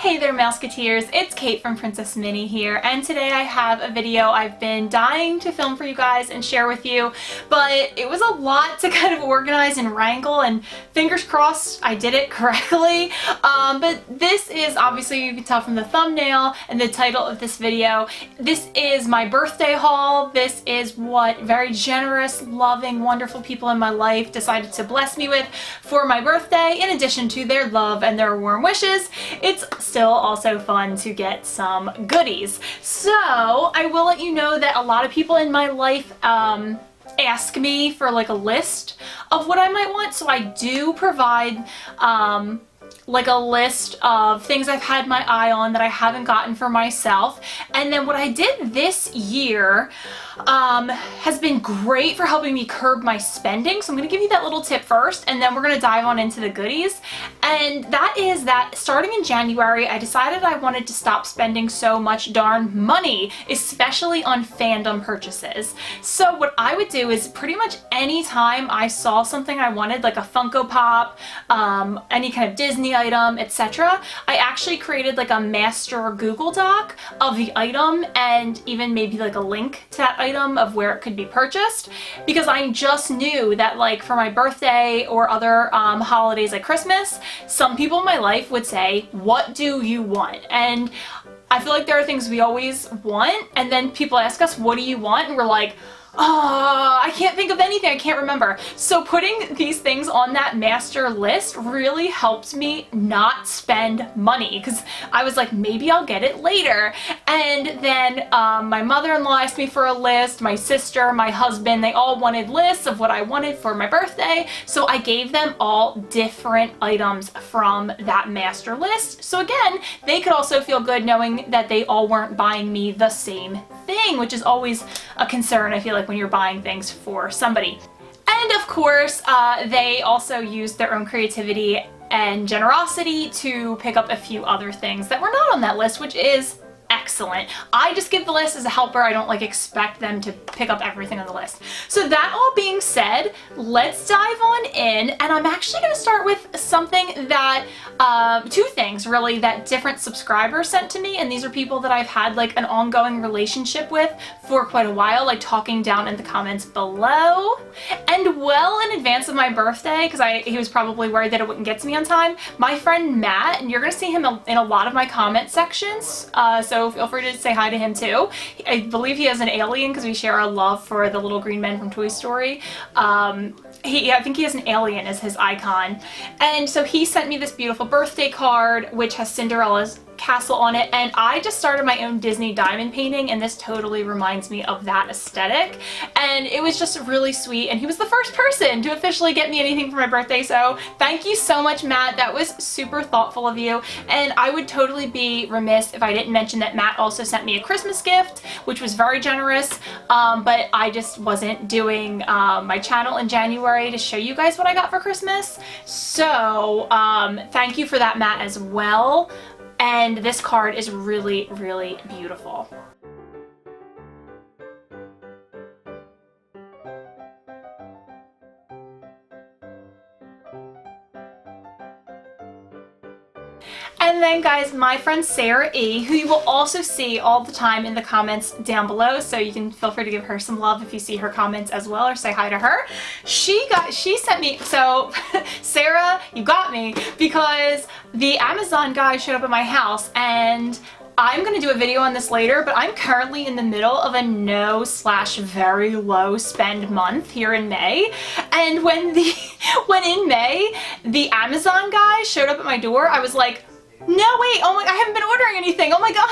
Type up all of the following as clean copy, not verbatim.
Hey there, Mouseketeers, it's Kate from PrincessMinnie here, and today I have a video I've been dying to film for you guys and share with you, but it was a lot to kind of organize and wrangle, and fingers crossed I did it correctly. But this is, obviously you can tell from the thumbnail and the title of this video, this is my birthday haul. This is what very generous, loving, wonderful people in my life decided to bless me with for my birthday, in addition to their love and their warm wishes. It's still also fun to get some goodies. So I will let you know that a lot of people in my life ask me for like a list of what I might want, so I do provide like a list of things I've had my eye on that I haven't gotten for myself. And then what I did this year has been great for helping me curb my spending. So I'm going to give you that little tip first, and then we're going to dive on into the goodies. And that is that starting in January, I decided I wanted to stop spending so much darn money, especially on fandom purchases. So what I would do is pretty much any time I saw something I wanted, like a Funko Pop, any kind of Disney item, etc., I actually created like a master Google Doc of the item and even maybe like a link to that item of where it could be purchased, because I just knew that like for my birthday or other holidays like Christmas, some people in my life would say, what do you want? And I feel like there are things we always want, and then people ask us, what do you want? And we're like, oh, I can't think of anything, I can't remember. So putting these things on that master list really helped me not spend money, because I was like, maybe I'll get it later. And then my mother-in-law asked me for a list, my sister, my husband, they all wanted lists of what I wanted for my birthday. So I gave them all different items from that master list. So again, they could also feel good knowing that they all weren't buying me the same thing, which is always a concern, I feel like, when you're buying things for somebody. And of course, they also used their own creativity and generosity to pick up a few other things that were not on that list, which is excellent. I just give the list as a helper. I don't like expect them to pick up everything on the list. So that all being said, let's dive on in, and I'm actually going to start with something that two things really that different subscribers sent to me, and these are people that I've had like an ongoing relationship with for quite a while, like talking down in the comments below. And well in advance of my birthday, because he was probably worried that it wouldn't get to me on time, my friend Matt, and you're going to see him in a lot of my comment sections, so feel free to say hi to him too. I believe he has an alien because we share a love for the little green men from Toy Story. I think he has an alien as his icon. And so he sent me this beautiful birthday card which has Cinderella's castle on it, and I just started my own Disney diamond painting, and this totally reminds me of that aesthetic, and it was just really sweet. And he was the first person to officially get me anything for my birthday, so thank you so much, Matt. That was super thoughtful of you. And I would totally be remiss if I didn't mention that Matt also sent me a Christmas gift, which was very generous, but I just wasn't doing my channel in January to show you guys what I got for Christmas, so thank you for that, Matt, as well. And this card is really, really beautiful. And then guys, my friend Sarah E., who you will also see all the time in the comments down below, so you can feel free to give her some love if you see her comments as well, or say hi to her. She sent me, so Sarah, you got me, because the Amazon guy showed up at my house, and I'm going to do a video on this later, but I'm currently in the middle of a no/very low spend month here in May. And when in May, the Amazon guy showed up at my door, I was like, no, wait, oh my, I haven't been ordering anything. Oh my God,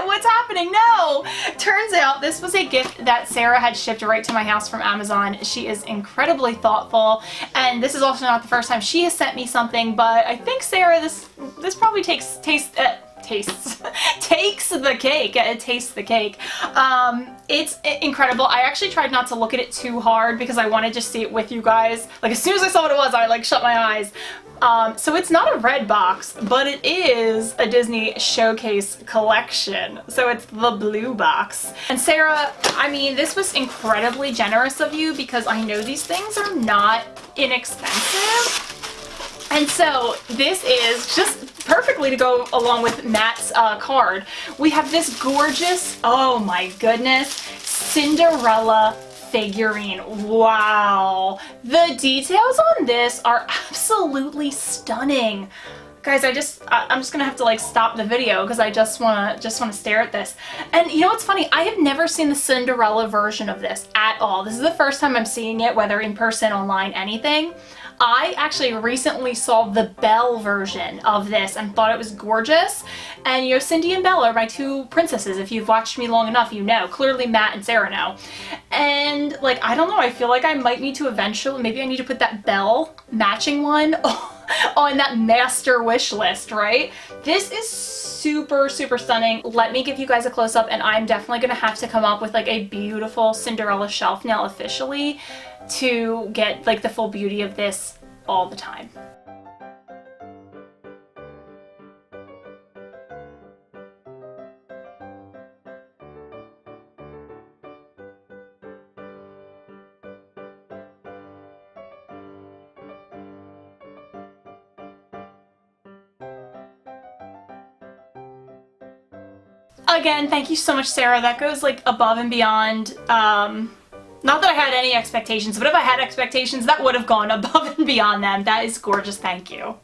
what's happening? No. Turns out this was a gift that Sarah had shipped right to my house from Amazon. She is incredibly thoughtful, and this is also not the first time she has sent me something, but I think Sarah, this probably takes the cake. It tastes the cake. It's incredible. I actually tried not to look at it too hard because I wanted to see it with you guys. Like as soon as I saw what it was, I like shut my eyes. So it's not a red box, but it is a Disney Showcase collection. So it's the blue box. And Sarah, I mean, this was incredibly generous of you because I know these things are not inexpensive. And so this is just perfectly to go along with Matt's card. We have this gorgeous, oh my goodness, Cinderella figurine. Wow. The details on this are absolutely stunning. Guys, I'm just gonna have to like stop the video because I just wanna stare at this. And you know what's funny? I have never seen the Cinderella version of this at all. This is the first time I'm seeing it, whether in person, online, anything. I actually recently saw the Belle version of this and thought it was gorgeous. And you know, Cindy and Belle are my two princesses. If you've watched me long enough, you know. Clearly Matt and Sarah know. And like, I don't know, I feel like I might need to eventually, maybe I need to put that Belle matching one on that master wish list, right? This is super, super stunning. Let me give you guys a close-up, and I'm definitely gonna have to come up with like a beautiful Cinderella shelf now officially to get like the full beauty of this all the time. Again, thank you so much, Sarah. That goes like above and beyond. Not that I had any expectations, but if I had expectations, that would have gone above and beyond them. That is gorgeous, thank you.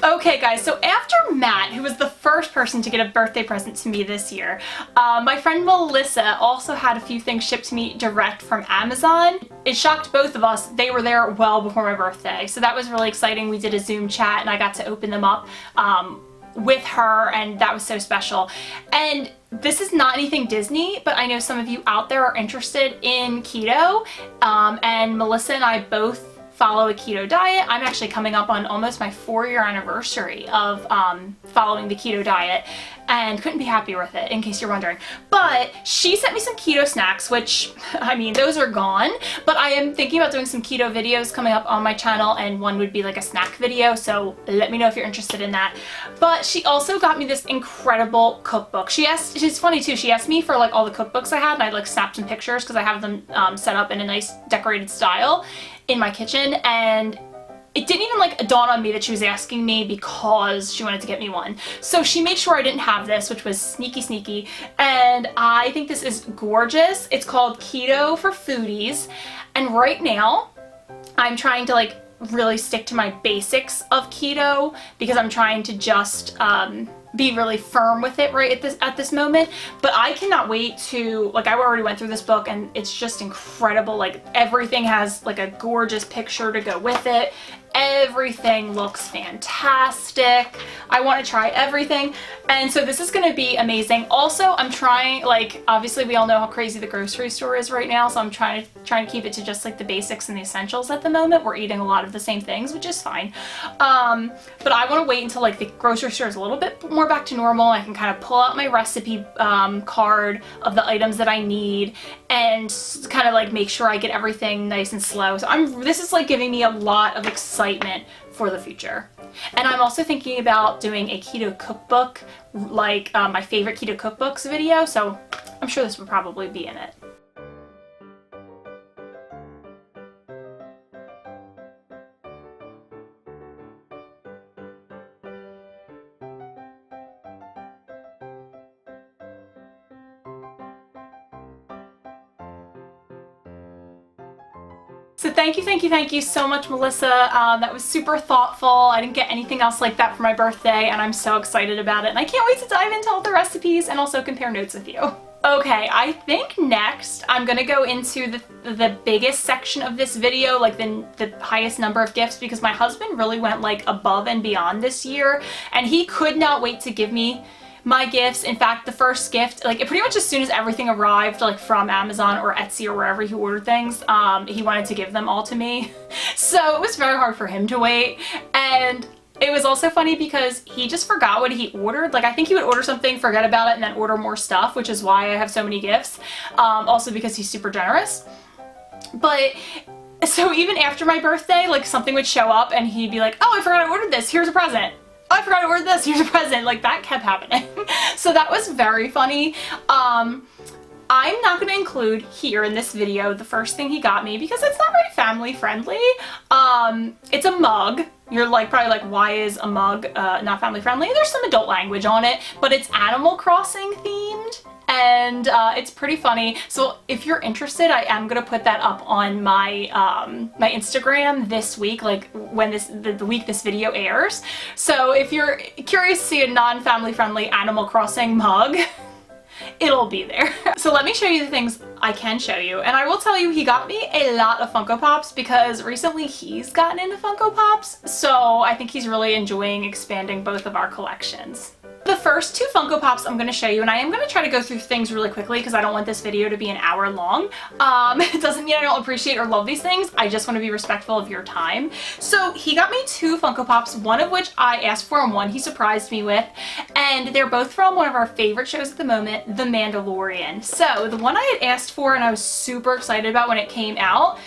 Okay guys, so after Matt, who was the first person to get a birthday present to me this year, my friend Melissa also had a few things shipped to me direct from Amazon. It shocked both of us. They were there well before my birthday, so that was really exciting. We did a Zoom chat and I got to open them up with her, and that was so special. And this is not anything Disney, but I know some of you out there are interested in keto, and Melissa and I both follow a keto diet. I'm actually coming up on almost my 4-year anniversary of following the keto diet, and couldn't be happier with it, in case you're wondering. But she sent me some keto snacks, which, I mean, those are gone, but I am thinking about doing some keto videos coming up on my channel, and one would be like a snack video, so let me know if you're interested in that. But she also got me this incredible cookbook. She's funny too, she asked me for like all the cookbooks I had, and I'd like snapped some pictures because I have them set up in a nice decorated style in my kitchen, and it didn't even like dawn on me that she was asking me because she wanted to get me one. So she made sure I didn't have this, which was sneaky, and I think this is gorgeous. It's called Keto for Foodies, and right now I'm trying to like really stick to my basics of keto because I'm trying to just be really firm with it right at this moment. But I cannot wait to, like, I already went through this book and it's just incredible. Like, everything has like a gorgeous picture to go with it. Everything looks fantastic. I want to try everything, and so this is going to be amazing. Also, I'm trying, like, obviously we all know how crazy the grocery store is right now, so I'm trying to keep it to just like the basics and the essentials at the moment. We're eating a lot of the same things, which is fine. But I want to wait until like the grocery store is a little bit more back to normal. I can kind of pull out my recipe card of the items that I need and kind of like make sure I get everything nice and slow. So this is like giving me a lot of excitement for the future. And I'm also thinking about doing a keto cookbook, like my favorite keto cookbooks video, so I'm sure this would probably be in it. So thank you so much, Melissa. That was super thoughtful. I didn't get anything else like that for my birthday, and I'm so excited about it. And I can't wait to dive into all the recipes and also compare notes with you. Okay, I think next I'm gonna go into the biggest section of this video, like the highest number of gifts, because my husband really went like above and beyond this year, and he could not wait to give me my gifts. In fact, the first gift, like pretty much as soon as everything arrived, like from Amazon or Etsy or wherever he ordered things, he wanted to give them all to me. So it was very hard for him to wait. And it was also funny because he just forgot what he ordered. Like, I think he would order something, forget about it, and then order more stuff, which is why I have so many gifts. Also because he's super generous. But so even after my birthday, like something would show up and he'd be like, oh, I forgot I ordered this, here's a present. Oh, I forgot I ordered this, here's a present. Like, that kept happening. So that was very funny. I'm not going to include here in this video the first thing he got me because it's not very family friendly. It's a mug. You're like probably like, why is a mug not family friendly? There's some adult language on it, but it's Animal Crossing themed. And it's pretty funny. So if you're interested, I am gonna put that up on my my Instagram this week, like when the week this video airs. So if you're curious to see a non-family friendly Animal Crossing mug, it'll be there. So let me show you the things I can show you. And I will tell you, he got me a lot of Funko Pops because recently he's gotten into Funko Pops. So I think he's really enjoying expanding both of our collections. The first two Funko Pops I'm going to show you, and I am going to try to go through things really quickly because I don't want this video to be an hour long. It doesn't mean I don't appreciate or love these things. I just want to be respectful of your time. So he got me two Funko Pops, one of which I asked for and one he surprised me with. And they're both from one of our favorite shows at the moment, The Mandalorian. So the one I had asked for and I was super excited about when it came out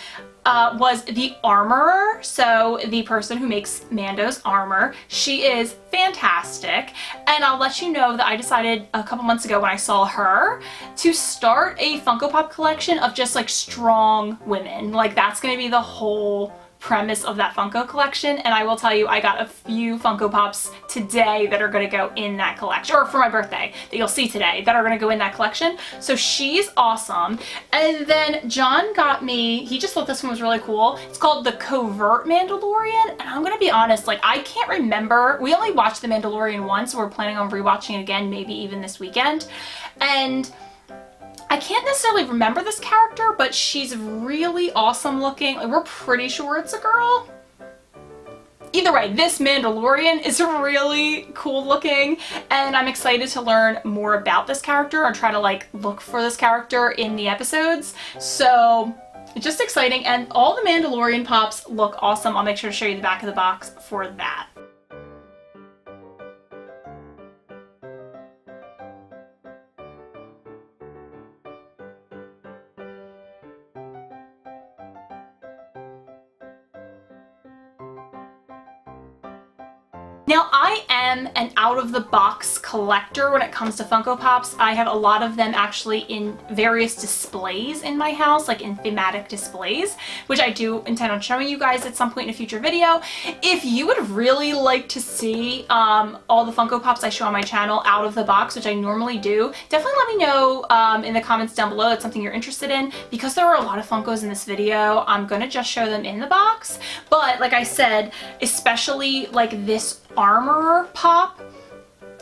was the Armorer. So the person who makes Mando's armor. She is fantastic. And I'll let you know that I decided a couple months ago when I saw her to start a Funko Pop collection of just like strong women. Like that's going to be the whole premise of that Funko collection. And I will tell you, I got a few Funko Pops today that are going to go in that collection, or for my birthday that you'll see today that are going to go in that collection. So she's awesome. And then John got me, he just thought this one was really cool. It's called the Covert Mandalorian. And I'm going to be honest, like I can't remember. We only watched The Mandalorian once. So we're planning on rewatching it again, maybe even this weekend. And I can't necessarily remember this character, but she's really awesome looking. Like, we're pretty sure it's a girl. Either way, this Mandalorian is really cool looking, and I'm excited to learn more about this character or try to like look for this character in the episodes. So it's just exciting, and all the Mandalorian Pops look awesome. I'll make sure to show you the back of the box for that. Now, I am an out-of-the-box collector when it comes to Funko Pops. I have a lot of them actually in various displays in my house, like in thematic displays, which I do intend on showing you guys at some point in a future video. If you would really like to see all the Funko Pops I show on my channel out of the box, which I normally do, definitely let me know in the comments down below. That's something you're interested in. Because there are a lot of Funkos in this video, I'm gonna just show them in the box. But like I said, especially like this Armorer Pop,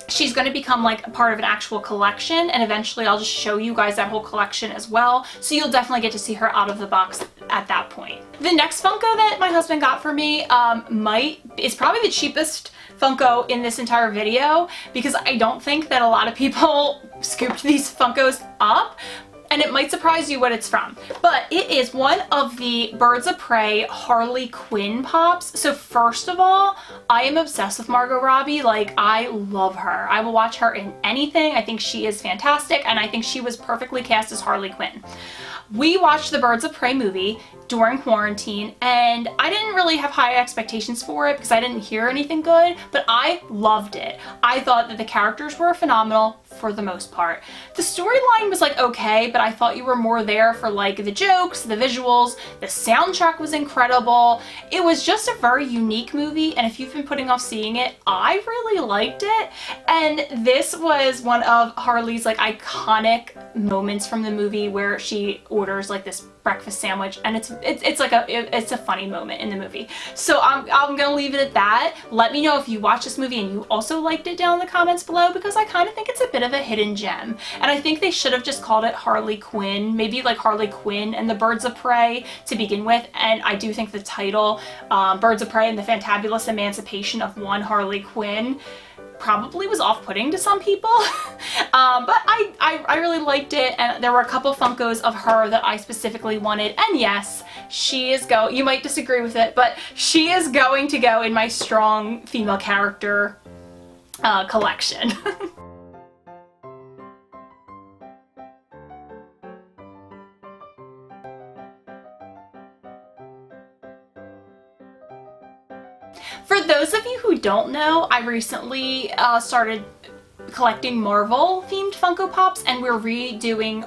she's going to become like a part of an actual collection, and eventually I'll just show you guys that whole collection as well, so you'll definitely get to see her out of the box at that point. The next Funko that my husband got for me is probably the cheapest Funko in this entire video, because I don't think that a lot of people scooped these Funkos up. And it might surprise you what it's from. But it is one of the Birds of Prey Harley Quinn Pops. So first of all, I am obsessed with Margot Robbie. Like, I love her. I will watch her in anything. I think she is fantastic, and I think she was perfectly cast as Harley Quinn. We watched the Birds of Prey movie during quarantine, and I didn't really have high expectations for it because I didn't hear anything good, but I loved it. I thought that the characters were phenomenal for the most part. The storyline was like okay, but I thought you were more there for like the jokes, the visuals, the soundtrack was incredible. It was just a very unique movie, and if you've been putting off seeing it, I really liked it. And this was one of Harley's like iconic moments from the movie where she orders like this breakfast sandwich, and it's a funny moment in the movie. So I'm gonna leave it at that. Let me know if you watched this movie and you also liked it down in the comments below, because I kind of think it's a bit of a hidden gem, and I think they should have just called it Harley Quinn, maybe like Harley Quinn and the Birds of Prey to begin with. And I do think the title Birds of Prey and the Fantabulous Emancipation of One Harley Quinn probably was off-putting to some people. But I really liked it, and there were a couple Funkos of her that I specifically wanted, and yes, she is you might disagree with it, but she is going to go in my strong female character collection. For those of you who don't know, I recently started collecting Marvel themed Funko Pops, and we're redoing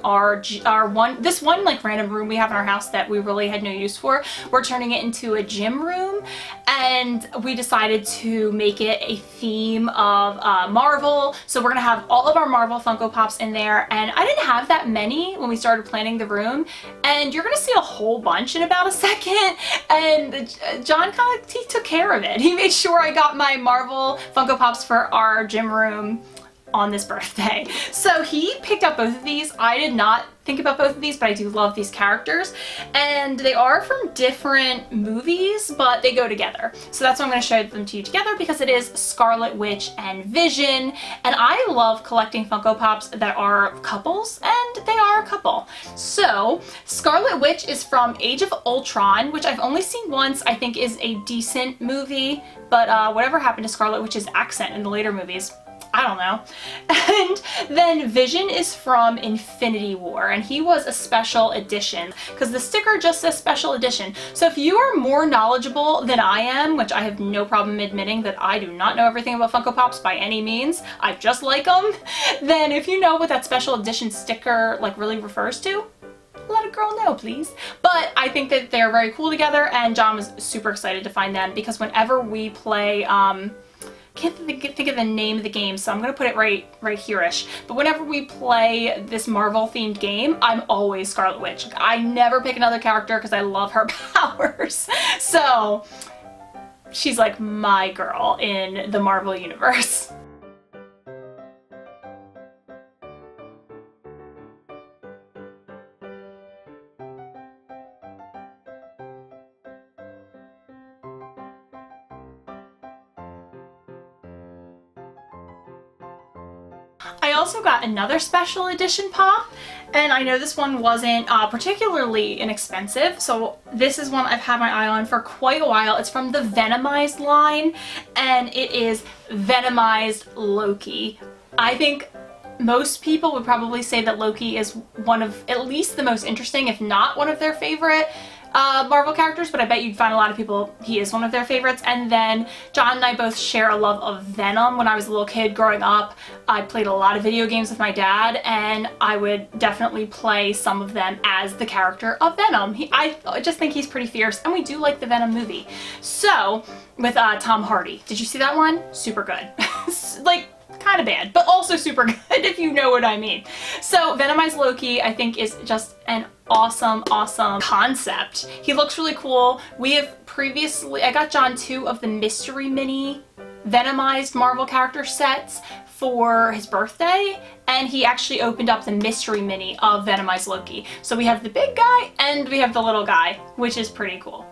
this one like random room we have in our house that we really had no use for. We're turning it into a gym room, and we decided to make it a theme of Marvel. So we're gonna have all of our Marvel Funko Pops in there, and I didn't have that many when we started planning the room, and you're gonna see a whole bunch in about a second. And John he took care of it. He made sure I got my Marvel Funko Pops for our gym room on this birthday. So he picked up both of these. I did not think about both of these, but I do love these characters, and they are from different movies, but they go together. So that's why I'm going to show them to you together, because it is Scarlet Witch and Vision, and I love collecting Funko Pops that are couples, and they are a couple. So Scarlet Witch is from Age of Ultron, which I've only seen once. I think is a decent movie, but whatever happened to Scarlet Witch's accent in the later movies, I don't know. And then Vision is from Infinity War, and he was a special edition because the sticker just says special edition. So if you are more knowledgeable than I am, which I have no problem admitting that I do not know everything about Funko Pops by any means, I just like them, then if you know what that special edition sticker like really refers to, let a girl know, please. But I think that they're very cool together, and John was super excited to find them because whenever we play can't think of the name of the game, so I'm gonna put it right here-ish. But whenever we play this Marvel themed game, I'm always Scarlet Witch. I never pick another character because I love her powers. So she's like my girl in the Marvel universe. I also got another special edition pop, and I know this one wasn't particularly inexpensive, so this is one I've had my eye on for quite a while. It's from the Venomized line, and it is Venomized Loki. I think most people would probably say that Loki is one of at least the most interesting, if not one of their favorite Marvel characters, but I bet you'd find a lot of people he is one of their favorites. And then John and I both share a love of Venom. When I was a little kid growing up, I played a lot of video games with my dad, and I would definitely play some of them as the character of Venom. I just think he's pretty fierce, and we do like the Venom movie. So with Tom Hardy, did you see that one? Super good. Like, kind of bad, but also super good if you know what I mean. So Venomized Loki, I think, is just an awesome concept. He looks really cool. We have previously, I got John 2 of the Mystery Mini Venomized Marvel character sets for his birthday, and he actually opened up the Mystery Mini of Venomized Loki. So we have the big guy and we have the little guy, which is pretty cool.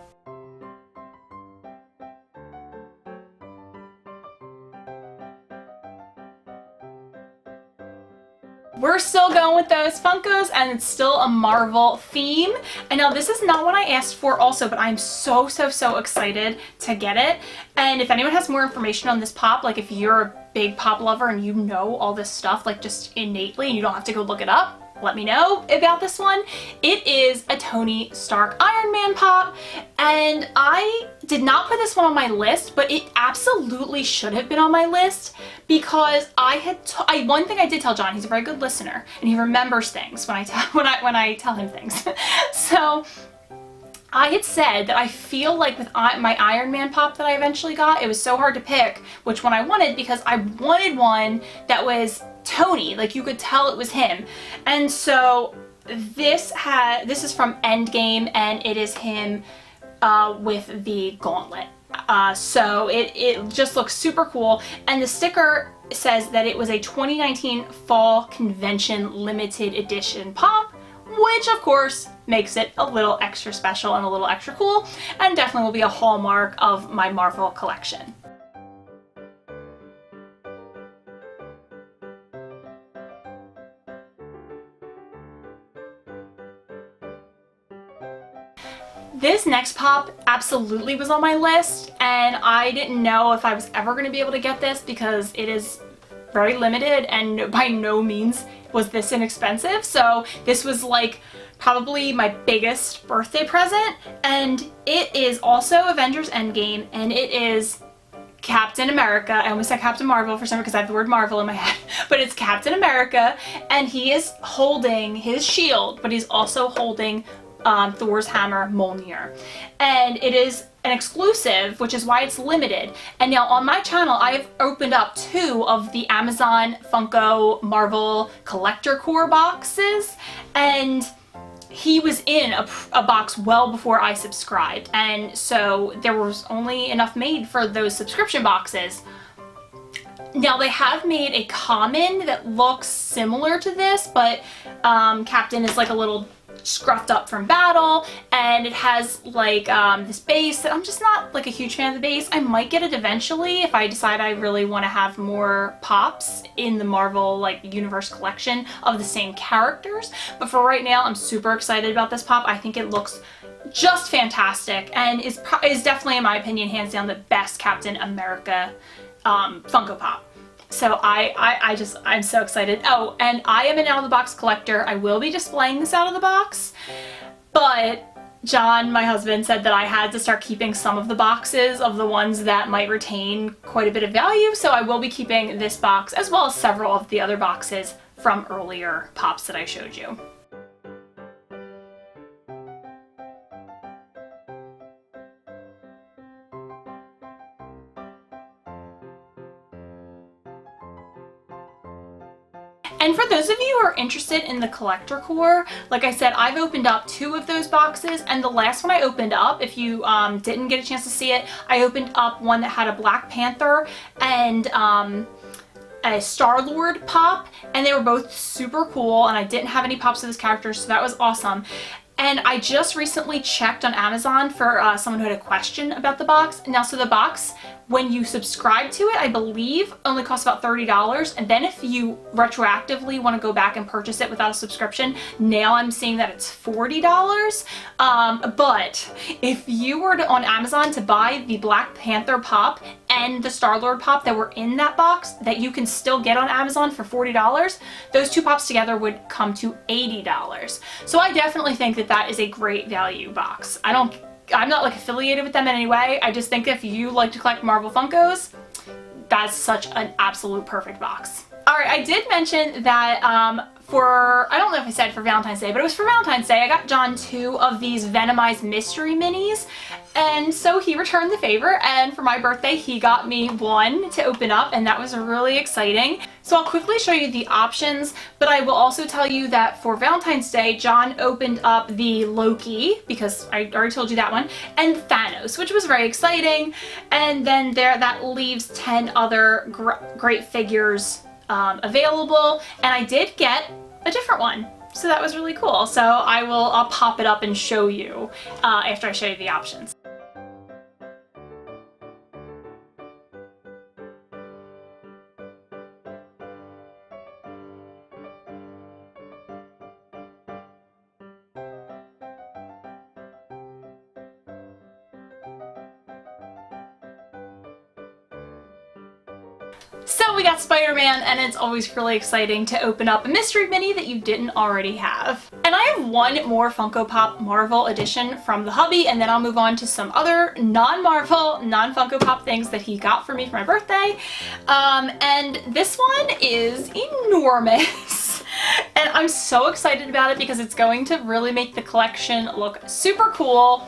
We're still going with those Funkos, and it's still a Marvel theme. And now this is not what I asked for also, but I'm so excited to get it. And if anyone has more information on this pop, like if you're a big pop lover and you know all this stuff like just innately and you don't have to go look it up, let me know about this one. It is a Tony Stark Iron Man pop, and I did not put this one on my list, but it absolutely should have been on my list because one thing I did tell John, he's a very good listener and he remembers things when I tell him things. So I had said that I feel like with my Iron Man pop that I eventually got, it was so hard to pick which one I wanted because I wanted one that was Tony, like you could tell it was him. And so this is from Endgame, and it is him with the gauntlet. So it just looks super cool, and the sticker says that it was a 2019 Fall Convention limited edition pop, which of course makes it a little extra special and a little extra cool, and definitely will be a hallmark of my Marvel collection. This next pop absolutely was on my list, and I didn't know if I was ever going to be able to get this because it is very limited and by no means was this inexpensive. So this was like probably my biggest birthday present, and it is also Avengers Endgame, and it is Captain America. I almost said Captain Marvel for some reason because I have the word Marvel in my head, but it's Captain America, and he is holding his shield, but he's also holding Thor's hammer Mjolnir. And it is an exclusive, which is why it's limited. And now on my channel, I've opened up 2 of the Amazon Funko Marvel Collector Core boxes, and he was in a box well before I subscribed, and so there was only enough made for those subscription boxes. Now they have made a common that looks similar to this, but Captain is like a little scruffed up from battle, and it has like this base that I'm just not like a huge fan of the base. I might get it eventually if I decide I really want to have more pops in the Marvel like universe collection of the same characters, but for right now I'm super excited about this pop. I think it looks just fantastic and is definitely, in my opinion, hands down the best Captain America Funko Pop. So I'm so excited. Oh, and I am an out of the box collector. I will be displaying this out of the box, but John, my husband, said that I had to start keeping some of the boxes of the ones that might retain quite a bit of value. So I will be keeping this box as well as several of the other boxes from earlier pops that I showed you. And for those of you who are interested in the collector core, like I said, I've opened up 2 of those boxes, and the last one I opened up, if you didn't get a chance to see it, I opened up one that had a Black Panther and a Star-Lord pop, and they were both super cool, and I didn't have any pops of those characters, so that was awesome. And I just recently checked on Amazon for someone who had a question about the box. Now, so the box, when you subscribe to it, I believe only costs about $30. And then if you retroactively want to go back and purchase it without a subscription, now I'm seeing that it's $40. But if you were to, on Amazon, to buy the Black Panther pop and the Star-Lord pop that were in that box that you can still get on Amazon for $40, those 2 pops together would come to $80. So I definitely think that that is a great value box. I'm not like affiliated with them in any way. I just think if you like to collect Marvel Funkos, that's such an absolute perfect box. All right, I did mention that I don't know if I said for Valentine's Day, but it was for Valentine's Day. I got John 2 of these Venomized mystery minis, and so he returned the favor, and for my birthday he got me 1 to open up, and that was really exciting. So I'll quickly show you the options, but I will also tell you that for Valentine's Day, John opened up the Loki, because I already told you that one, and Thanos, which was very exciting, and then that leaves 10 other great figures available, and I did get a different one, so that was really cool. So I'll pop it up and show you after I show you the options. So we got Spider-Man, and it's always really exciting to open up a mystery mini that you didn't already have. And I have one more Funko Pop Marvel edition from the hubby, and then I'll move on to some other non-Marvel, non-Funko Pop things that he got for me for my birthday. And this one is enormous. And I'm so excited about it because it's going to really make the collection look super cool.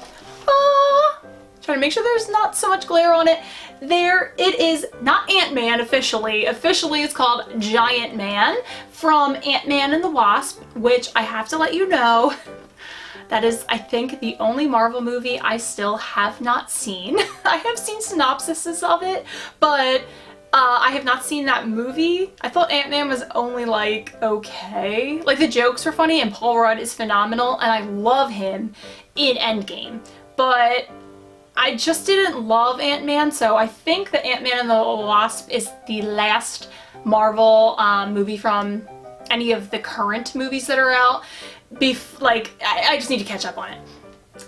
Trying to make sure there's not so much glare on it. There it is, not Ant-Man officially. Officially it's called Giant Man from Ant-Man and the Wasp, which I have to let you know, that is, I think, the only Marvel movie I still have not seen. I have seen synopsises of it, but I have not seen that movie. I thought Ant-Man was only like okay. Like the jokes were funny and Paul Rudd is phenomenal and I love him in Endgame. But I just didn't love Ant-Man, so I think that Ant-Man and the Wasp is the last Marvel movie from any of the current movies that are out. I just need to catch up on it.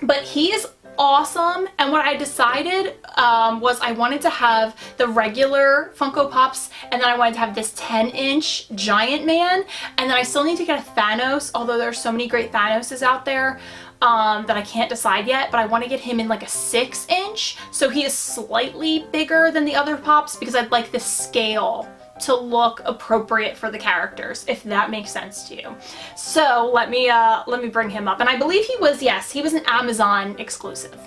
But he is awesome, and what I decided was I wanted to have the regular Funko Pops, and then I wanted to have this 10-inch Giant Man, and then I still need to get a Thanos, although there's so many great Thanoses out there. that I can't decide yet, but I want to get him in like a 6-inch, so he is slightly bigger than the other Pops because I'd like the scale to look appropriate for the characters, if that makes sense to you. So let me bring him up. And I believe he was, yes, he was an Amazon exclusive.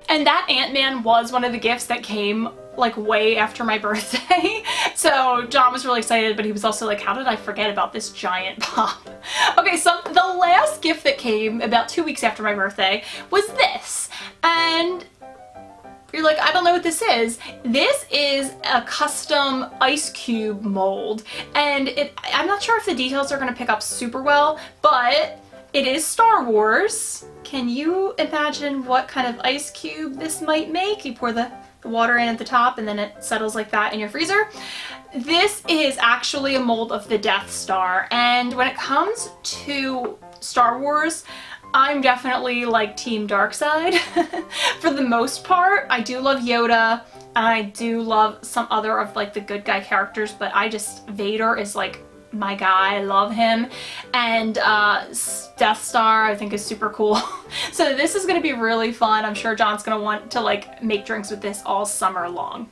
And that Ant-Man was one of the gifts that came like way after my birthday. So John was really excited, but he was also like, how did I forget about this giant Pop? Okay, so the last gift that came about 2 weeks after my birthday was this. And you're like, I don't know what this is. This is a custom ice cube mold. And I'm not sure if the details are gonna pick up super well, but it is Star Wars. Can you imagine what kind of ice cube this might make? You pour the water in at the top and then it settles like that in your freezer. This is actually a mold of the Death Star, and when it comes to Star Wars, I'm definitely like Team Darkside for the most part. I do love Yoda, and I do love some other of like the good guy characters, but Vader is like my guy. I love him. And Death Star I think is super cool. So this is going to be really fun. I'm sure John's going to want to like make drinks with this all summer long.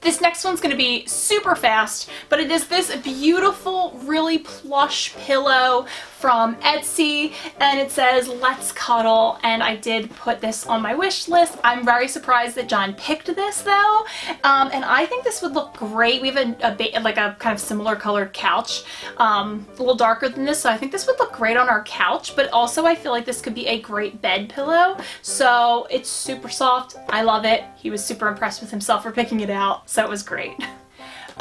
This next one's going to be super fast, but it is this beautiful, really plush pillow from Etsy, and it says, "Let's cuddle," and I did put this on my wish list. I'm very surprised that John picked this though, and I think this would look great. We have a kind of similar colored couch, a little darker than this, so I think this would look great on our couch, but also I feel like this could be a great bed pillow. So it's super soft. I love it. He was super impressed with himself for picking it out, so it was great.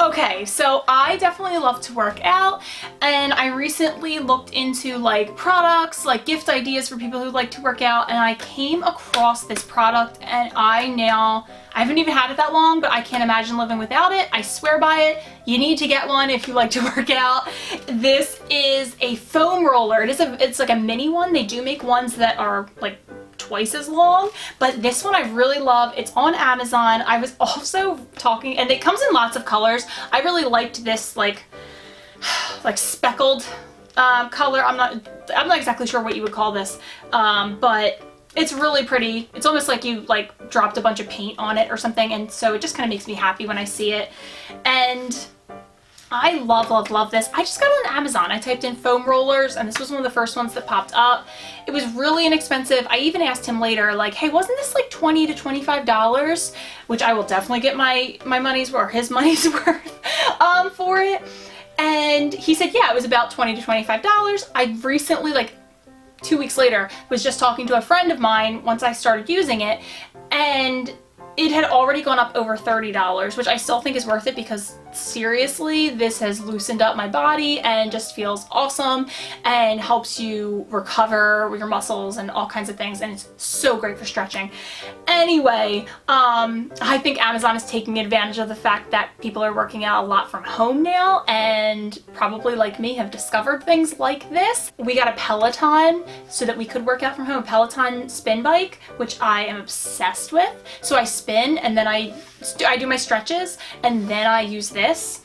Okay, so I definitely love to work out, and I recently looked into like products, like gift ideas for people who like to work out, and I came across this product, and I haven't even had it that long, but I can't imagine living without it. I swear by it. You need to get one if you like to work out. This is a foam roller. It's like a mini one. They do make ones that are like twice as long, but this one I really love. It's on Amazon. I was also talking, and it comes in lots of colors. I really liked this like speckled color. I'm not exactly sure what you would call this, but it's really pretty. It's almost like you like dropped a bunch of paint on it or something, and so it just kind of makes me happy when I see it. And I love this. I just got it on Amazon. I typed in foam rollers, and this was one of the first ones that popped up. It was really inexpensive. I even asked him later, like, hey, wasn't this like $20 to $25? Which I will definitely get my money's worth, his money's worth for it. And he said, yeah, it was about $20 to $25. I recently, like 2 weeks later, was just talking to a friend of mine once I started using it, and it had already gone up over $30, which I still think is worth it because seriously, this has loosened up my body and just feels awesome and helps you recover your muscles and all kinds of things, and it's so great for stretching. Anyway, I think Amazon is taking advantage of the fact that people are working out a lot from home now, and probably like me have discovered things like this. We got a Peloton so that we could work out from home, a Peloton spin bike, which I am obsessed with. So I spin, and then I do my stretches, and then I use this,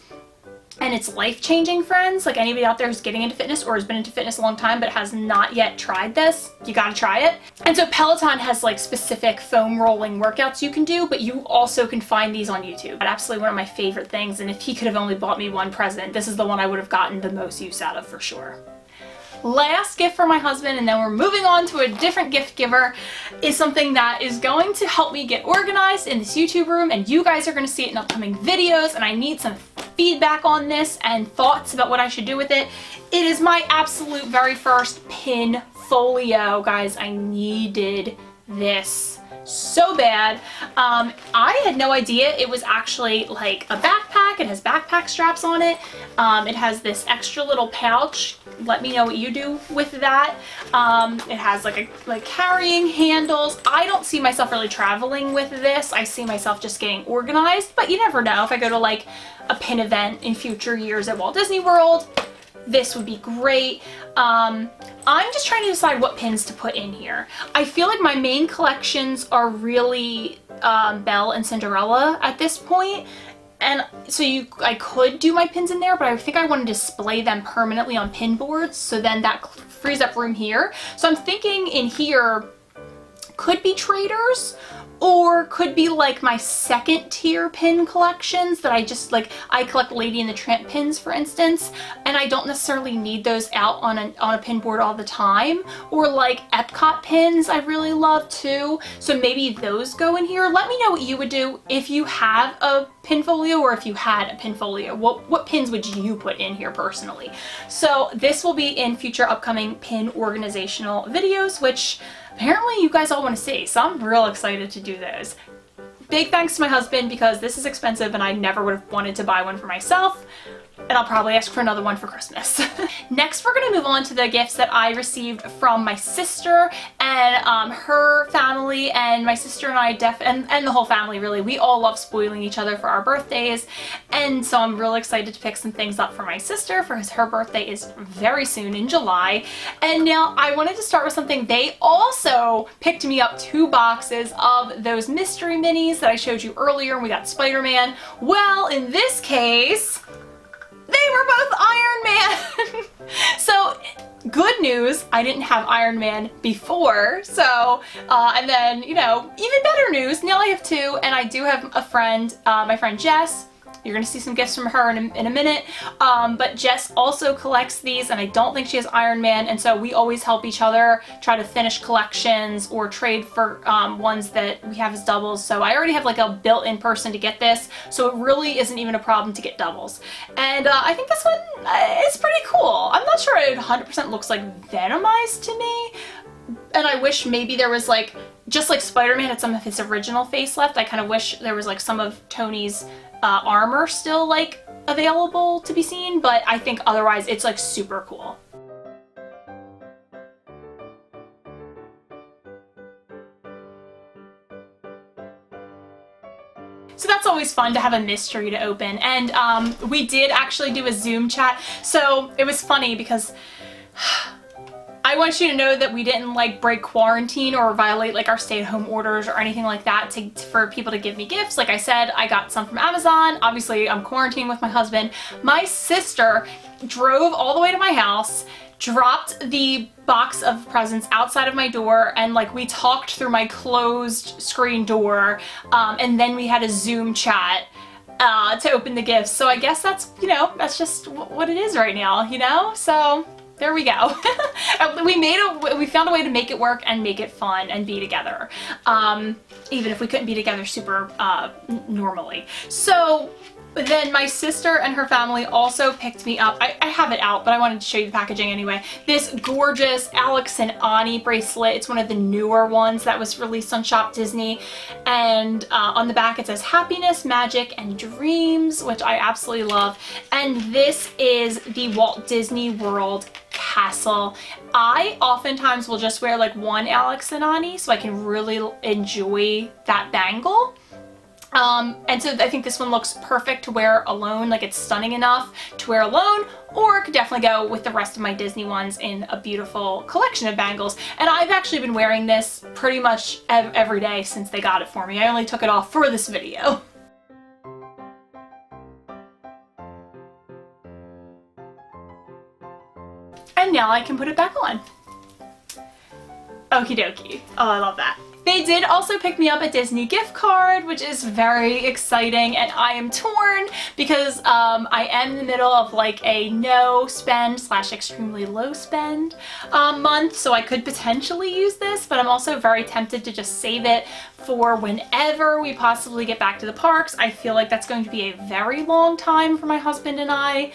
and it's life-changing, friends. Like anybody out there who's getting into fitness or has been into fitness a long time but has not yet tried this, you gotta try it. And so Peloton has like specific foam rolling workouts you can do, but you also can find these on YouTube. Absolutely one of my favorite things, and if he could have only bought me one present, this is the one I would have gotten the most use out of for sure. Last gift for my husband, and then we're moving on to a different gift giver, is something that is going to help me get organized in this YouTube room, and you guys are going to see it in upcoming videos, and I need some feedback on this and thoughts about what I should do with it. It is my absolute very first pin folio, guys. I needed this so bad. I had no idea it was actually like a backpack. It has backpack straps on it. It has this extra little pouch. Let me know what you do with that. It has like carrying handles. I don't see myself really traveling with this. I see myself just getting organized, but you never know. If I go to like a pin event in future years at Walt Disney World, this would be great. I'm just trying to decide what pins to put in here. I feel like my main collections are really Belle and Cinderella at this point. And so I could do my pins in there, but I think I want to display them permanently on pin boards, so then that frees up room here. So I'm thinking in here could be traders, or could be like my second tier pin collections that I just like. I collect Lady and the Tramp pins, for instance, and I don't necessarily need those out on a pin board all the time. Or like Epcot pins I really love too, so maybe those go in here. Let me know what you would do if you have a pin folio, or if you had a pin folio. What pins would you put in here personally? So this will be in future upcoming pin organizational videos, which apparently you guys all want to see, so I'm real excited to do those. Big thanks to my husband, because this is expensive and I never would have wanted to buy one for myself. And I'll probably ask for another one for Christmas. Next, we're going to move on to the gifts that I received from my sister and her family. And my sister and I and the whole family, really, we all love spoiling each other for our birthdays. And so I'm really excited to pick some things up for my sister, because her birthday is very soon in July. And now I wanted to start with something. They also picked me up 2 boxes of those mystery minis that I showed you earlier, and we got Spider-Man. Well, in this case, they were both Iron Man. So good news, I didn't have Iron Man before, so and then, you know, even better news, now I have 2, and I do have a friend, my friend Jess. You're gonna see some gifts from her in a minute, but Jess also collects these, and I don't think she has Iron Man, and so we always help each other try to finish collections or trade for ones that we have as doubles. So I already have like a built-in person to get this, so it really isn't even a problem to get doubles. And I think this one is pretty cool. I'm not sure it 100% looks like Venomized to me, and I wish maybe there was like, just like Spider-Man had some of his original face left, I kind of wish there was like some of Tony's armor still like available to be seen, but I think otherwise it's like super cool. So that's always fun to have a mystery to open, and we did actually do a Zoom chat, so it was funny because I want you to know that we didn't like break quarantine or violate like our stay-at-home orders or anything like that for people to give me gifts. Like I said, I got some from Amazon. Obviously, I'm quarantining with my husband. My sister drove all the way to my house, dropped the box of presents outside of my door, and like we talked through my closed screen door, and then we had a Zoom chat to open the gifts. So I guess that's, you know, that's just what it is right now, you know? So there we go. We found a way to make it work and make it fun and be together, even if we couldn't be together super normally. So then my sister and her family also picked me up. I have it out, but I wanted to show you the packaging anyway. This gorgeous Alex and Ani bracelet. It's one of the newer ones that was released on Shop Disney. And on the back it says happiness, magic, and dreams, which I absolutely love. And this is the Walt Disney World castle. I oftentimes will just wear like one Alex and Ani so I can really enjoy that bangle. And so I think this one looks perfect to wear alone, like it's stunning enough to wear alone, or it could definitely go with the rest of my Disney ones in a beautiful collection of bangles. And I've actually been wearing this pretty much every day since they got it for me. I only took it off for this video. And now I can put it back on. Okie dokie. Oh, I love that. They did also pick me up a Disney gift card, which is very exciting, and I am torn because I am in the middle of like a no spend / extremely low spend month, so I could potentially use this, but I'm also very tempted to just save it for whenever we possibly get back to the parks. I feel like that's going to be a very long time for my husband and I.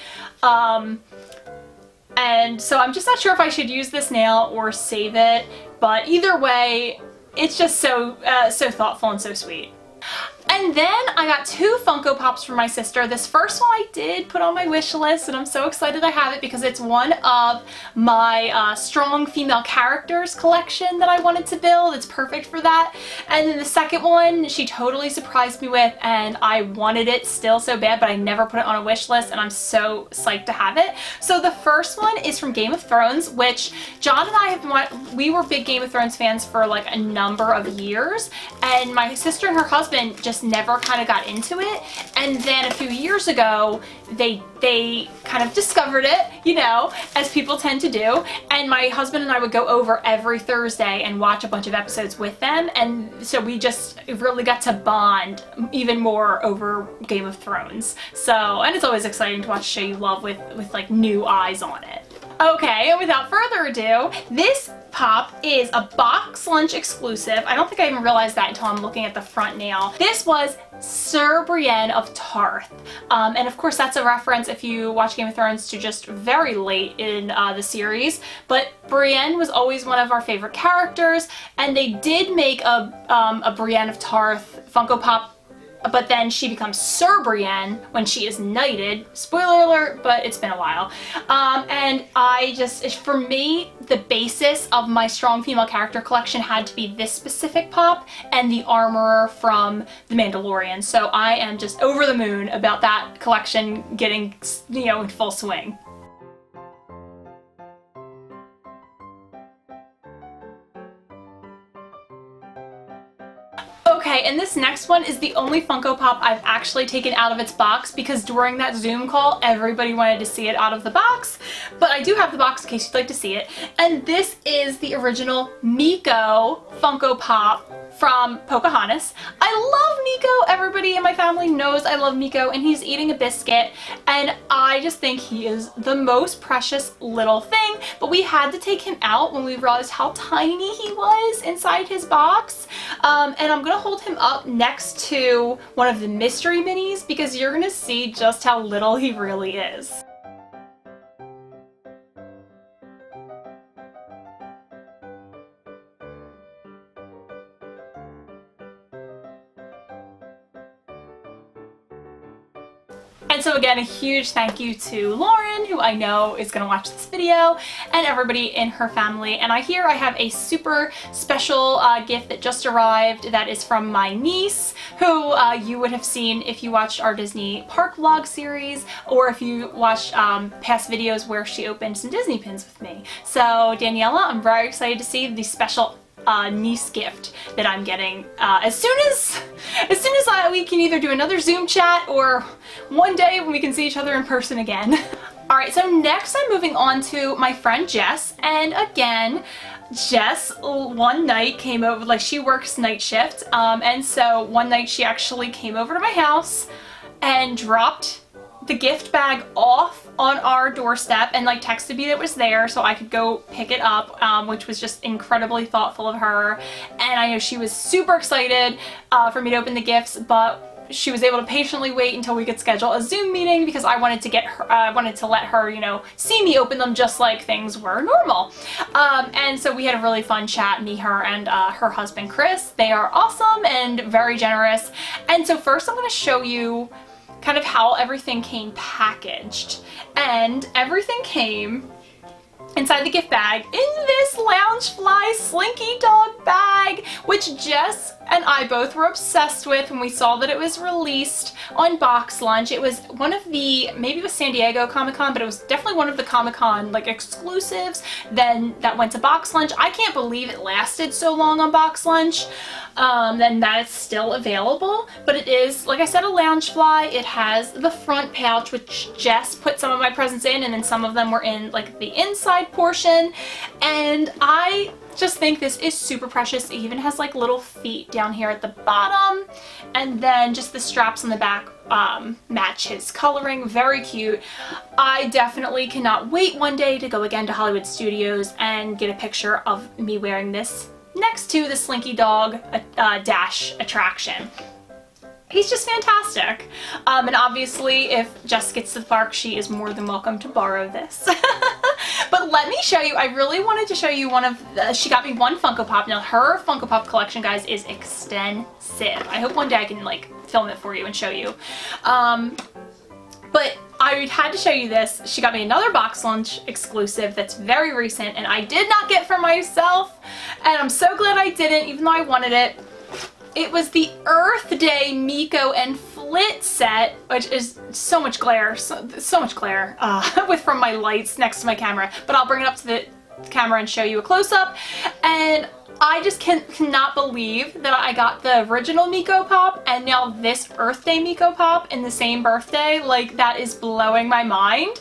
And so I'm just not sure if I should use this now or save it, but either way, it's just so thoughtful and so sweet. And then I got 2 Funko Pops from my sister. This first one I did put on my wish list, and I'm so excited I have it because it's one of my strong female characters collection that I wanted to build. It's perfect for that. And then the second one she totally surprised me with, and I wanted it still so bad, but I never put it on a wish list, and I'm so psyched to have it. So the first one is from Game of Thrones, which John and I have been, we were big Game of Thrones fans for like a number of years, and my sister and her husband just never kind of got into it. And then a few years ago they kind of discovered it, you know, as people tend to do, and my husband and I would go over every Thursday and watch a bunch of episodes with them, and so we just really got to bond even more over Game of Thrones. So, and it's always exciting to watch a show you love with like new eyes on it. Okay, and without further ado, this pop is a box lunch exclusive. I don't think I even realized that until I'm looking at the front now. This was Sir Brienne of Tarth. And of course that's a reference, if you watch Game of Thrones, to just very late in the series. But Brienne was always one of our favorite characters, and they did make a Brienne of Tarth Funko Pop, but then she becomes Sir Brienne when she is knighted. Spoiler alert, but it's been a while. And I just, for me, the basis of my strong female character collection had to be this specific pop and the armorer from The Mandalorian. So I am just over the moon about that collection getting, you know, in full swing. Okay, and this next one is the only Funko Pop I've actually taken out of its box, because during that Zoom call, everybody wanted to see it out of the box. But I do have the box in case you'd like to see it. And this is the original Miko Funko Pop from Pocahontas. I love Miko. Everybody in my family knows I love Miko, and he's eating a biscuit, and I just think he is the most precious little thing. But we had to take him out when we realized how tiny he was inside his box. And I'm gonna hold him up next to one of the mystery minis because you're gonna see just how little he really is. And so again, a huge thank you to Lauren, who I know is going to watch this video, and everybody in her family. And I have a super special gift that just arrived that is from my niece, who you would have seen if you watched our Disney Park vlog series, or if you watched past videos where she opened some Disney pins with me. So Daniela, I'm very excited to see the special niece gift that I'm getting as soon as we can either do another Zoom chat or one day when we can see each other in person again. Alright, so next I'm moving on to my friend Jess, and again, Jess one night came over, like she works night shift, and so one night she actually came over to my house and dropped the gift bag off on our doorstep and like texted me that it was there so I could go pick it up, which was just incredibly thoughtful of her. And I know she was super excited for me to open the gifts, but she was able to patiently wait until we could schedule a Zoom meeting because I wanted to get her, I wanted to let her, you know, see me open them just like things were normal. And so we had a really fun chat, me, her, and her husband Chris. They are awesome and very generous. And so first I'm going to show you kind of how everything came packaged. And everything came inside the gift bag in this Fly Slinky Dog Bag, which Jess and I both were obsessed with when we saw that it was released on Box Lunch. It was one of the, maybe it was San Diego Comic-Con, but it was definitely one of the Comic-Con like exclusives then that went to Box Lunch. I can't believe it lasted so long on Box Lunch. Then that it's still available, but it is, like I said, a lounge fly. It has the front pouch, which Jess put some of my presents in, and then some of them were in like the inside portion, and I just think this is super precious. It even has like little feet down here at the bottom, and then just the straps on the back match his coloring. Very cute. I definitely cannot wait one day to go again to Hollywood Studios and get a picture of me wearing this next to the Slinky Dog Dash attraction. He's just fantastic. And obviously if Jess gets to the park, she is more than welcome to borrow this. But let me show you, I really wanted to show you one of, she got me one Funko Pop. Now her Funko Pop collection, guys, is extensive. I hope one day I can like film it for you and show you. But I had to show you this. She got me another box lunch exclusive that's very recent and I did not get for myself. And I'm so glad I didn't, even though I wanted it. It was the Earth Day Miko and Flit set, which is so much glare, so much glare with from my lights next to my camera. But I'll bring it up to the camera and show you a close-up. And I just cannot believe that I got the original Miko Pop and now this Earth Day Miko Pop in the same birthday. Like, that is blowing my mind.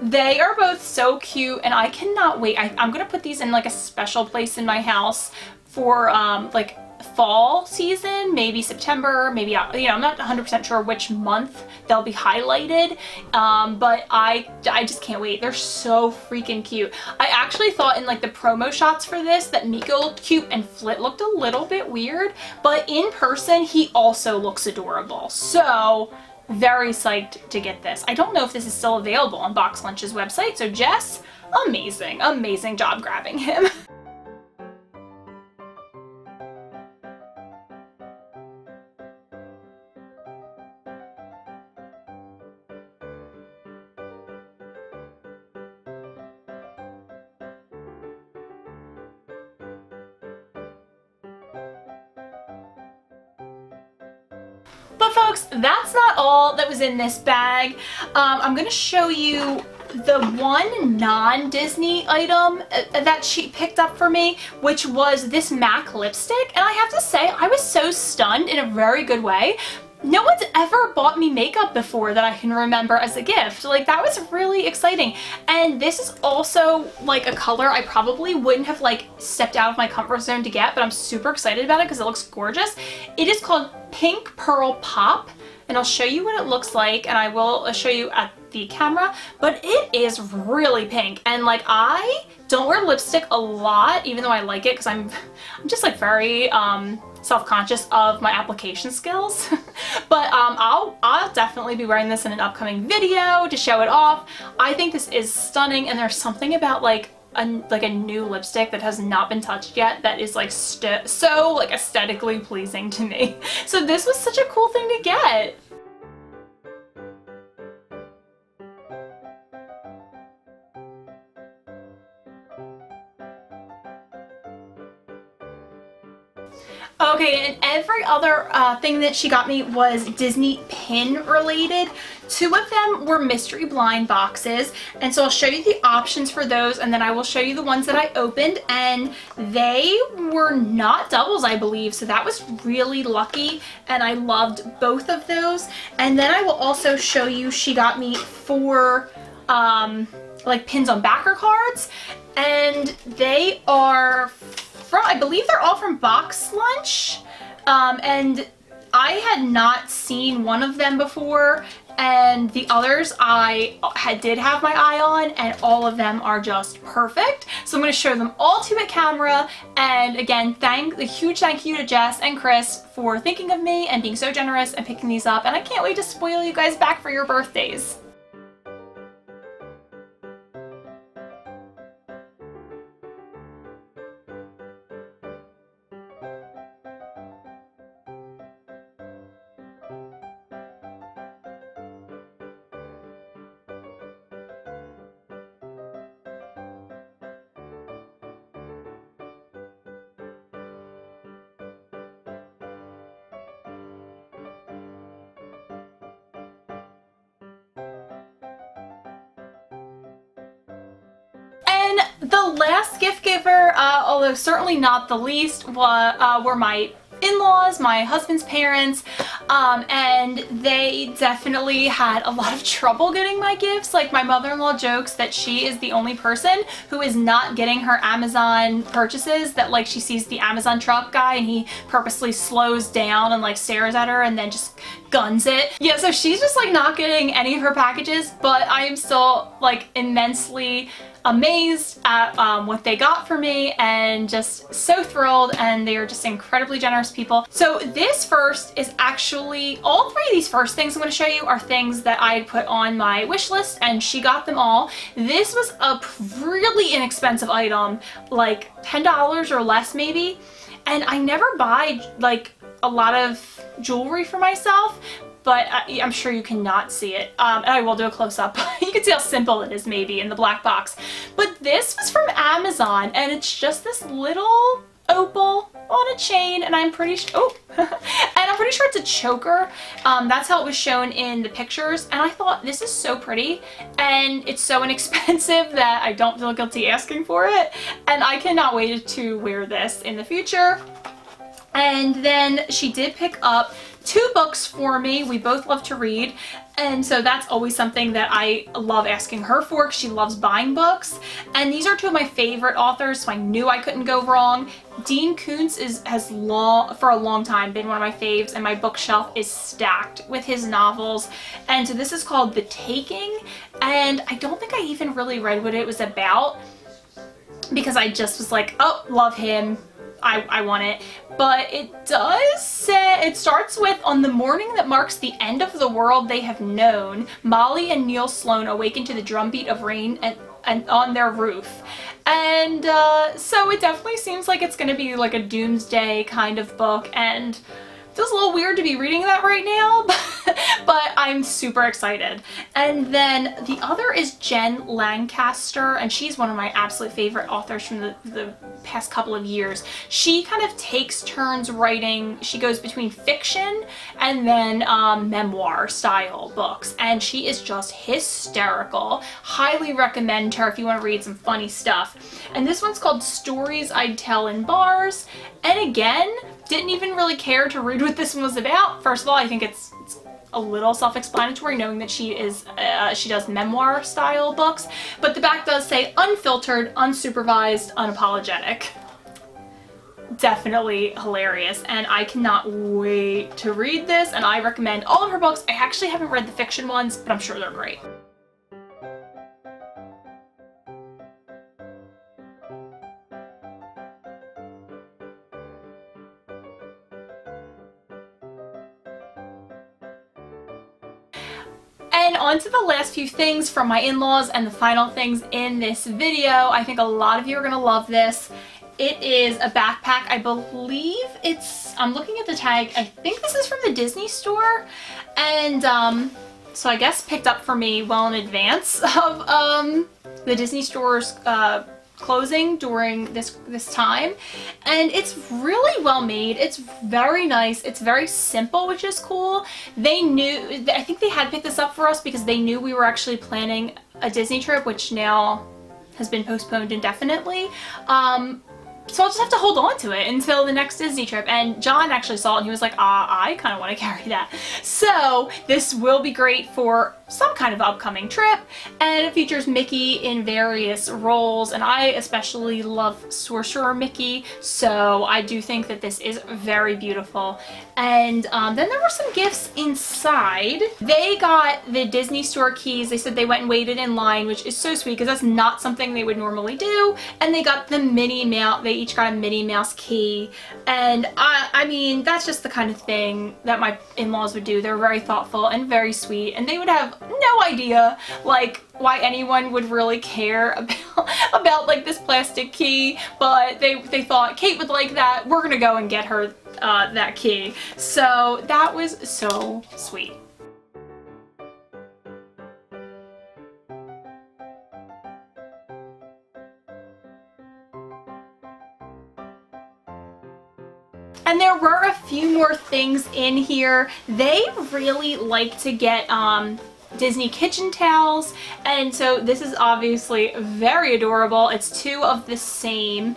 They are both so cute and I cannot wait. I'm gonna put these in like a special place in my house for like fall season, maybe September, maybe, you know, I'm not 100% sure which month they'll be highlighted, but I just can't wait. They're so freaking cute. I actually thought in like the promo shots for this that Miko looked cute and Flit looked a little bit weird, but in person he also looks adorable. So very psyched to get this. I don't know if this is still available on Box Lunch's website, so Jess, amazing job grabbing him. But folks, that's not all that was in this bag. I'm gonna show you the one non-Disney item that she picked up for me, which was this MAC lipstick. And I have to say, I was so stunned in a very good way. No one's ever bought me makeup before that I can remember as a gift. Like, that was really exciting. And this is also like a color I probably wouldn't have like stepped out of my comfort zone to get, but I'm super excited about it because it looks gorgeous. It is called Pink Pearl Pop, and I'll show you what it looks like, and I will show you at the camera, but it is really pink. And like, I don't wear lipstick a lot, even though I like it because I'm just like very self-conscious of my application skills. But I'll definitely be wearing this in an upcoming video to show it off. I think this is stunning, and there's something about like a new lipstick that has not been touched yet that is like so like aesthetically pleasing to me. So this was such a cool thing to get. Okay, and every other thing that she got me was Disney pin related. Two of them were mystery blind boxes, and so I'll show you the options for those, and then I will show you the ones that I opened, and they were not doubles, I believe, so that was really lucky, and I loved both of those. And then I will also show you, she got me 4 like pins on backer cards, and they are from, I believe they're all from Box Lunch, and I had not seen one of them before, and the others I did have my eye on, and all of them are just perfect. So I'm going to show them all to the camera, and again, a huge thank you to Jess and Chris for thinking of me and being so generous and picking these up, and I can't wait to spoil you guys back for your birthdays. The last gift giver, although certainly not the least, were my in-laws, my husband's parents, and they definitely had a lot of trouble getting my gifts. Like, my mother-in-law jokes that she is the only person who is not getting her Amazon purchases, that like she sees the Amazon truck guy and he purposely slows down and like stares at her and then just guns it. Yeah, so she's just like not getting any of her packages, but I am still like immensely amazed at what they got for me and just so thrilled, and they are just incredibly generous people. So this first is actually, all three of these first things I'm going to show you are things that I put on my wish list and she got them all. This was a really inexpensive item, like $10 or less maybe, and I never buy like a lot of jewelry for myself, but I'm sure you cannot see it. And I will do a close-up. You can see how simple it is maybe in the black box. But this was from Amazon, and it's just this little opal on a chain, and I'm pretty sure, and I'm pretty sure it's a choker. That's how it was shown in the pictures, and I thought this is so pretty, and it's so inexpensive that I don't feel guilty asking for it, and I cannot wait to wear this in the future. And then she did pick up 2 books for me. We both love to read, and so that's always something that I love asking her for because she loves buying books. And these are 2 of my favorite authors, so I knew I couldn't go wrong. Dean Koontz has for a long time been one of my faves, and my bookshelf is stacked with his novels. And so this is called The Taking, and I don't think I even really read what it was about because I just was like, oh, love him, I want it. But it does say, it starts with, on the morning that marks the end of the world they have known, Molly and Neil Sloan awaken to the drumbeat of rain and on their roof. And so it definitely seems like it's going to be like a doomsday kind of book, and it feels a little weird to be reading that right now, but I'm super excited. And then the other is Jen Lancaster, and she's one of my absolute favorite authors from the past couple of years. She kind of takes turns writing. She goes between fiction and then memoir style books, and she is just hysterical. Highly recommend her if you want to read some funny stuff. And this one's called Stories I'd Tell in Bars, and again, didn't even really care to read what this one was about. First of all, I think it's a little self-explanatory knowing that she does memoir style books, but the back does say unfiltered, unsupervised, unapologetic. Definitely hilarious, and I cannot wait to read this, and I recommend all of her books. I actually haven't read the fiction ones, but I'm sure they're great. And on to the last few things from my in-laws and the final things in this video. I think a lot of you are going to love this. It is a backpack. I believe I'm looking at the tag, I think this is from the Disney store. And so I guess picked up for me well in advance of the Disney store's closing during this time, and it's really well made. It's very nice. It's very simple, which is cool. They knew, I think they had picked this up for us because they knew we were actually planning a Disney trip, which now has been postponed indefinitely. So I'll just have to hold on to it until the next Disney trip. And John actually saw it and he was like, I kind of want to carry that. So this will be great for some kind of upcoming trip, and it features Mickey in various roles, and I especially love Sorcerer Mickey, so I do think that this is very beautiful. And then there were some gifts inside. They got the Disney store keys. They said they went and waited in line, which is so sweet because that's not something they would normally do. And they got the Minnie Mouse. They each got a Minnie Mouse key, and I mean, that's just the kind of thing that my in-laws would do. They're very thoughtful and very sweet, and they would have no idea like why anyone would really care about like this plastic key, but they thought Kate would like that, we're gonna go and get her that key. So that was so sweet. And there were a few more things in here. They really like to get Disney kitchen towels, and so this is obviously very adorable. It's 2 of the same.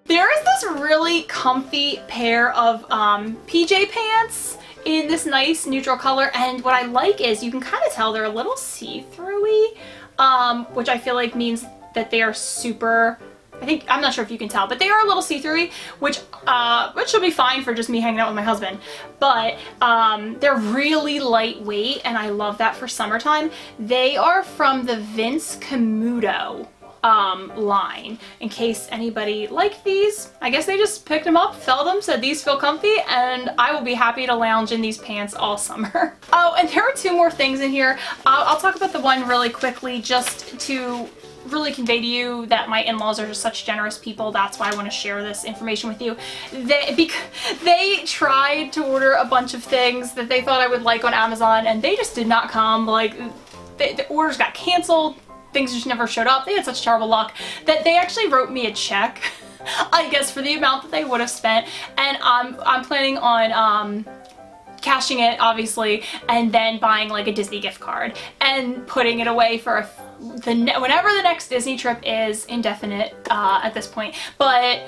There is this really comfy pair of PJ pants in this nice neutral color, and what I like is you can kind of tell they're a little see-throughy, which I feel like means that they are super I'm not sure if you can tell, but they are a little see-through, which will be fine for just me hanging out with my husband. But they're really lightweight, and I love that for summertime. They are from the Vince Camuto line, in case anybody liked these. I guess they just picked them up, felt them, said these feel comfy, and I will be happy to lounge in these pants all summer. Oh, and there are two more things in here. I'll talk about the one really quickly, just to really convey to you that my in-laws are just such generous people. That's why I want to share this information with you. They tried to order a bunch of things that they thought I would like on Amazon, and they just did not come. Like, the orders got canceled. Things just never showed up. They had such terrible luck that they actually wrote me a check, I guess, for the amount that they would have spent. And I'm planning on cashing it, obviously, and then buying like a Disney gift card and putting it away for whenever the next Disney trip is, indefinite at this point, but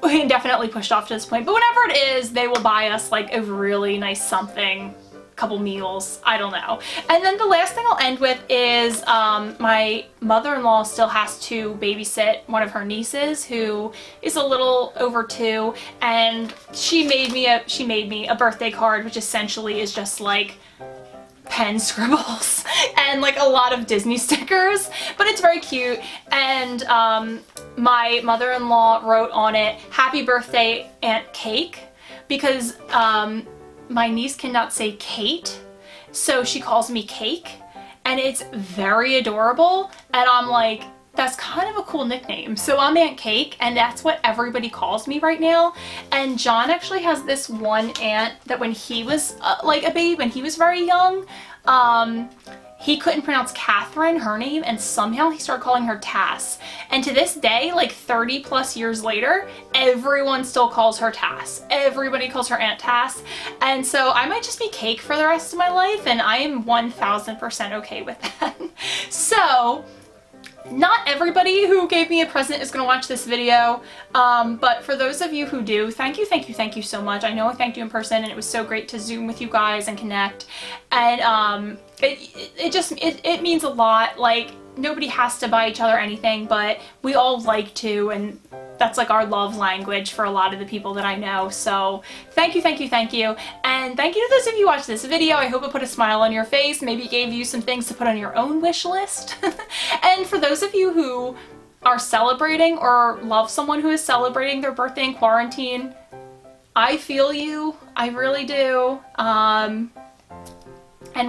indefinitely pushed off to this point. But whenever it is, they will buy us like a really nice something, couple meals, I don't know. And then the last thing I'll end with is my mother-in-law still has to babysit one of her nieces who is a little over 2, and she made me a birthday card, which essentially is just like pen scribbles and like a lot of Disney stickers, but it's very cute. And my mother-in-law wrote on it, "Happy birthday, Aunt Cake," because my niece cannot say Kate, so she calls me Cake, and it's very adorable, and I'm like, that's kind of a cool nickname. So I'm Aunt Cake, and that's what everybody calls me right now. And John actually has this one aunt that when he was like a baby, when he was very young, he couldn't pronounce Catherine, her name, and somehow he started calling her Tass. And to this day, like 30 plus years later, everyone still calls her Tass. Everybody calls her Aunt Tass. And so I might just be Cake for the rest of my life, and I am 1000% okay with that. So, not everybody who gave me a present is going to watch this video, but for those of you who do, thank you so much. I know I thanked you in person, and it was so great to Zoom with you guys and connect, and it means a lot. Like, nobody has to buy each other anything, but we all like to, and that's like our love language for a lot of the people that I know. So thank you, and thank you to those of you who watched this video. I hope it put a smile on your face, maybe gave you some things to put on your own wish list. And for those of you who are celebrating or love someone who is celebrating their birthday in quarantine, I feel you, I really do. And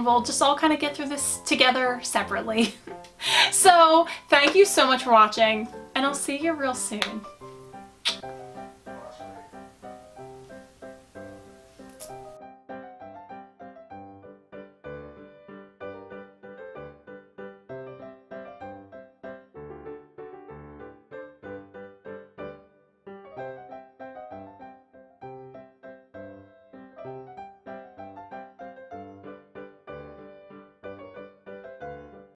we'll just all kind of get through this together separately. So thank you so much for watching, and I'll see you real soon.